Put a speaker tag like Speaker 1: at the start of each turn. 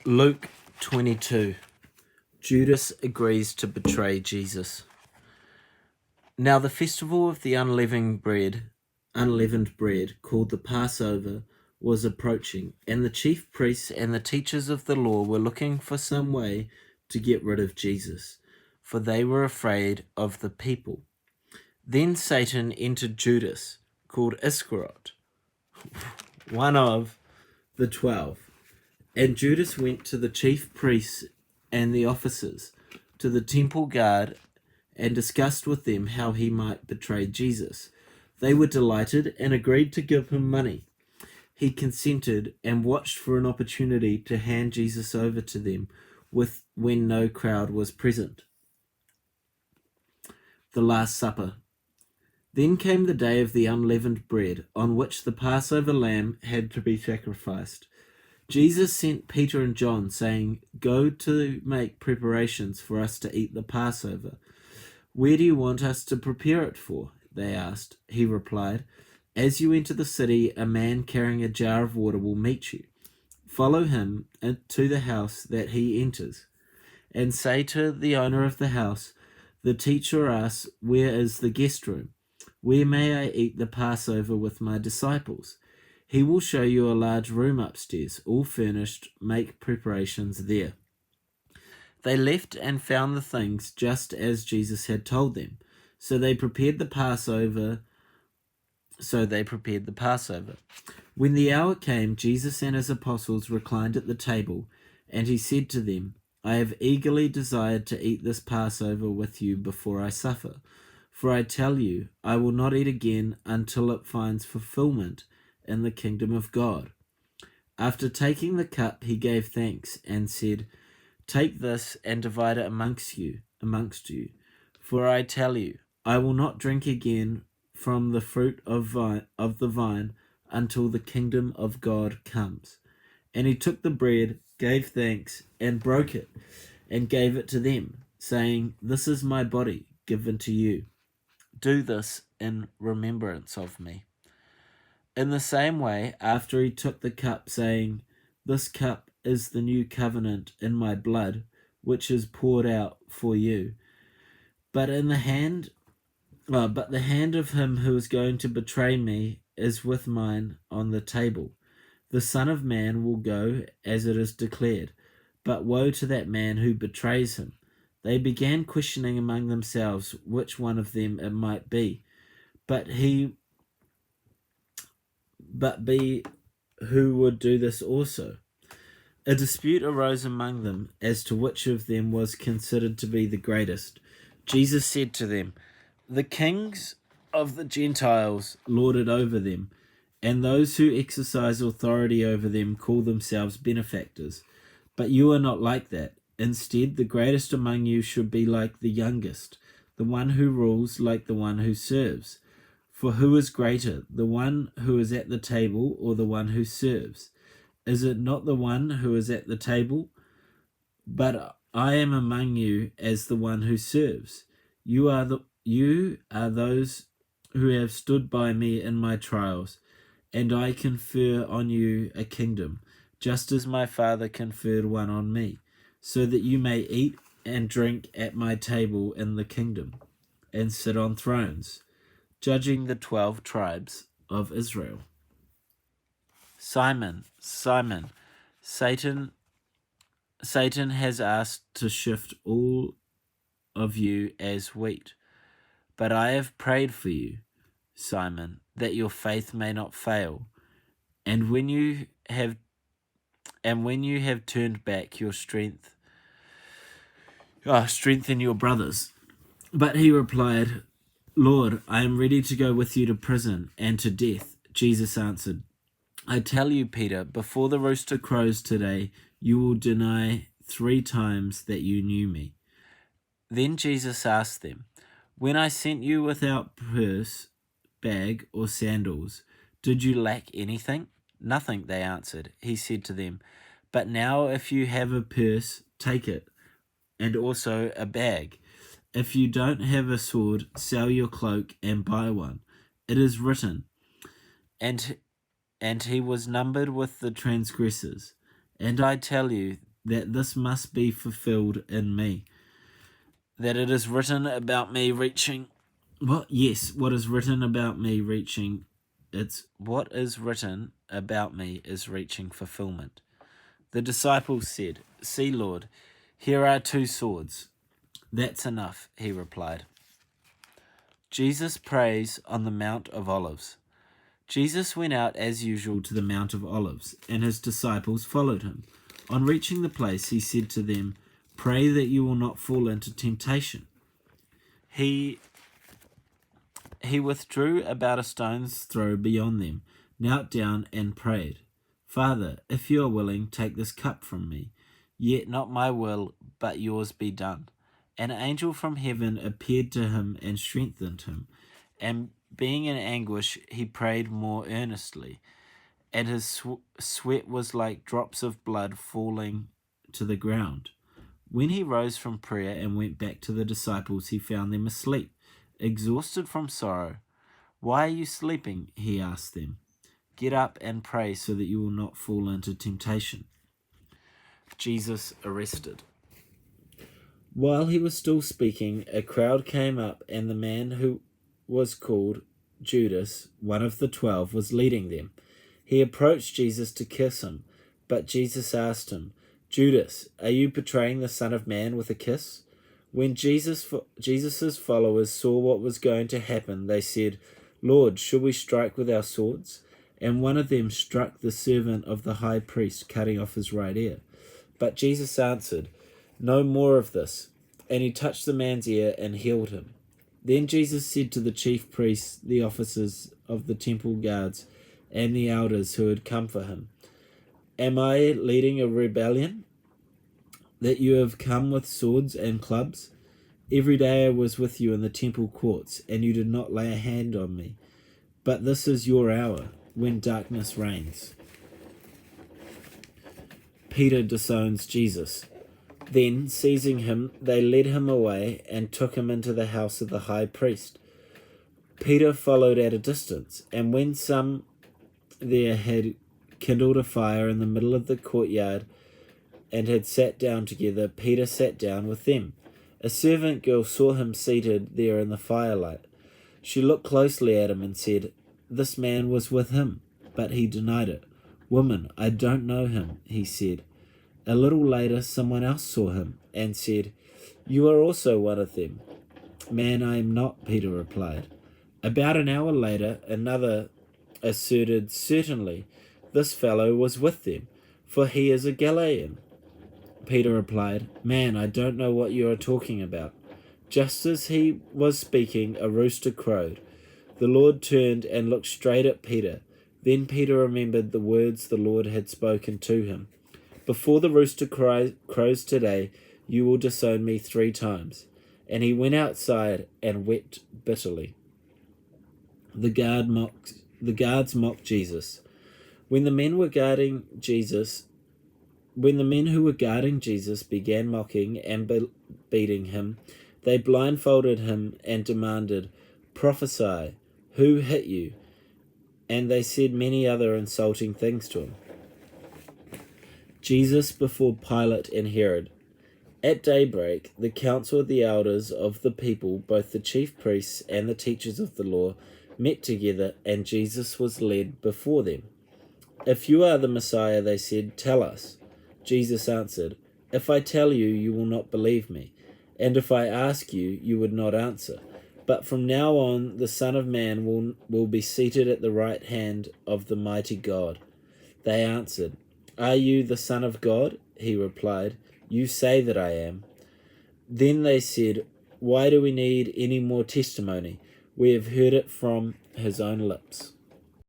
Speaker 1: Luke 22. Judas agrees to betray Jesus. Now the festival of the unleavened bread, called the Passover, was approaching, and the chief priests and the teachers of the law were looking for some way to get rid of Jesus, for they were afraid of the people. Then Satan entered Judas, called Iscariot, one of the 12. And Judas went to the chief priests and the officers, to the temple guard, and discussed with them how he might betray Jesus. They were delighted and agreed to give him money. He consented and watched for an opportunity to hand Jesus over to them when no crowd was present. The Last Supper. Then came the day of the unleavened bread, on which the Passover lamb had to be sacrificed. Jesus sent Peter and John, saying, "Go to make preparations for us to eat the Passover." "Where do you want us to prepare it for?" they asked. He replied, "As you enter the city, a man carrying a jar of water will meet you. Follow him to the house that he enters, and say to the owner of the house, 'The teacher asks, where is the guest room? Where may I eat the Passover with my disciples?' He will show you a large room upstairs, all furnished. Make preparations there." They left and found the things just as Jesus had told them. So they prepared the Passover. When the hour came, Jesus and his apostles reclined at the table, and he said to them, "I have eagerly desired to eat this Passover with you before I suffer. For I tell you, I will not eat again until it finds fulfillment in the kingdom of God." After taking the cup, he gave thanks and said, "Take this and divide it amongst you. For I tell you, I will not drink again from the fruit of the vine until the kingdom of God comes." And he took the bread, gave thanks, and broke it, and gave it to them, saying, "This is my body given to you. Do this in remembrance of me." In the same way, after he took the cup, saying, "This cup is the new covenant in my blood, which is poured out for you. But the hand of him who is going to betray me is with mine on the table. The Son of Man will go as it is declared, but woe to that man who betrays him." They began questioning among themselves which one of them it might be. But who would do this also? A dispute arose among them as to which of them was considered to be the greatest. Jesus said to them, "The kings of the Gentiles lord it over them, and those who exercise authority over them call themselves benefactors. But you are not like that. Instead, the greatest among you should be like the youngest, the one who rules like the one who serves. For who is greater, the one who is at the table or the one who serves? Is it not the one who is at the table? But I am among you as the one who serves. You are those who have stood by me in my trials, and I confer on you a kingdom, just as my Father conferred one on me, so that you may eat and drink at my table in the kingdom, and sit on thrones, judging the 12 tribes of Israel. Simon, Simon, Satan has asked to shift all of you as wheat. But I have prayed for you, Simon, that your faith may not fail. And when you have turned back your strength, strengthen your brothers." But he replied, "Lord, I am ready to go with you to prison and to death." Jesus answered, "I tell you, Peter, before the rooster crows today, you will deny 3 times that you knew me." Then Jesus asked them, "When I sent you without purse, bag, or sandals, did you lack anything?" "Nothing," they answered. He said to them, "But now if you have a purse, take it, and also a bag. If you don't have a sword, sell your cloak and buy one. It is written, and he was numbered with the transgressors. And I tell you that this must be fulfilled in me. That it is written about me reaching... What? Yes, what is written about me reaching... What is written about me is reaching fulfillment. The disciples said, "See, Lord, here are 2 swords." "That's enough," he replied. Jesus prays on the Mount of Olives. Jesus went out as usual to the Mount of Olives, and his disciples followed him. On reaching the place, he said to them, "Pray that you will not fall into temptation." He withdrew about a stone's throw beyond them, knelt down and prayed, "Father, if you are willing, take this cup from me. Yet not my will, but yours be done." An angel from heaven appeared to him and strengthened him. And being in anguish, he prayed more earnestly, and his sweat was like drops of blood falling to the ground. When he rose from prayer and went back to the disciples, he found them asleep, exhausted from sorrow. "Why are you sleeping?" he asked them. "Get up and pray so that you will not fall into temptation." Jesus arrested. While he was still speaking, a crowd came up, and the man who was called Judas, one of the 12, was leading them. He approached Jesus to kiss him, but Jesus asked him, "Judas, are you betraying the Son of Man with a kiss?" When Jesus's followers saw what was going to happen, they said, "Lord, should we strike with our swords?" And one of them struck the servant of the high priest, cutting off his right ear. But Jesus answered, "No more of this." And he touched the man's ear and healed him. Then Jesus said to the chief priests, the officers of the temple guards, and the elders who had come for him, "Am I leading a rebellion, that you have come with swords and clubs? Every day I was with you in the temple courts, and you did not lay a hand on me. But this is your hour, when darkness reigns." Peter disowns Jesus. Then, seizing him, they led him away and took him into the house of the high priest. Peter followed at a distance, and when some there had kindled a fire in the middle of the courtyard and had sat down together, Peter sat down with them. A servant girl saw him seated there in the firelight. She looked closely at him and said, "This man was with him," but he denied it. "Woman, I don't know him," he said. A little later, someone else saw him and said, "You are also one of them." "Man, I am not," Peter replied. About an hour later, another asserted, "Certainly, this fellow was with them, for he is a Galilean." Peter replied, "Man, I don't know what you are talking about." Just as he was speaking, a rooster crowed. The Lord turned and looked straight at Peter. Then Peter remembered the words the Lord had spoken to him. "Before the rooster crows today, you will disown me 3 times. And he went outside and wept bitterly. The guards mocked Jesus. When the men who were guarding Jesus began mocking and beating him, they blindfolded him and demanded, "Prophesy, who hit you?" And they said many other insulting things to him. Jesus before Pilate and Herod. At daybreak, the council of the elders of the people, both the chief priests and the teachers of the law, met together, and Jesus was led before them. "If you are the Messiah," they said, "tell us." Jesus answered, "If I tell you, you will not believe me, and if I ask you, you would not answer. But from now on, the Son of Man will be seated at the right hand of the mighty God." They answered, "Are you the Son of God?" He replied, "You say that I am." Then they said, "Why do we need any more testimony? We have heard it from his own lips."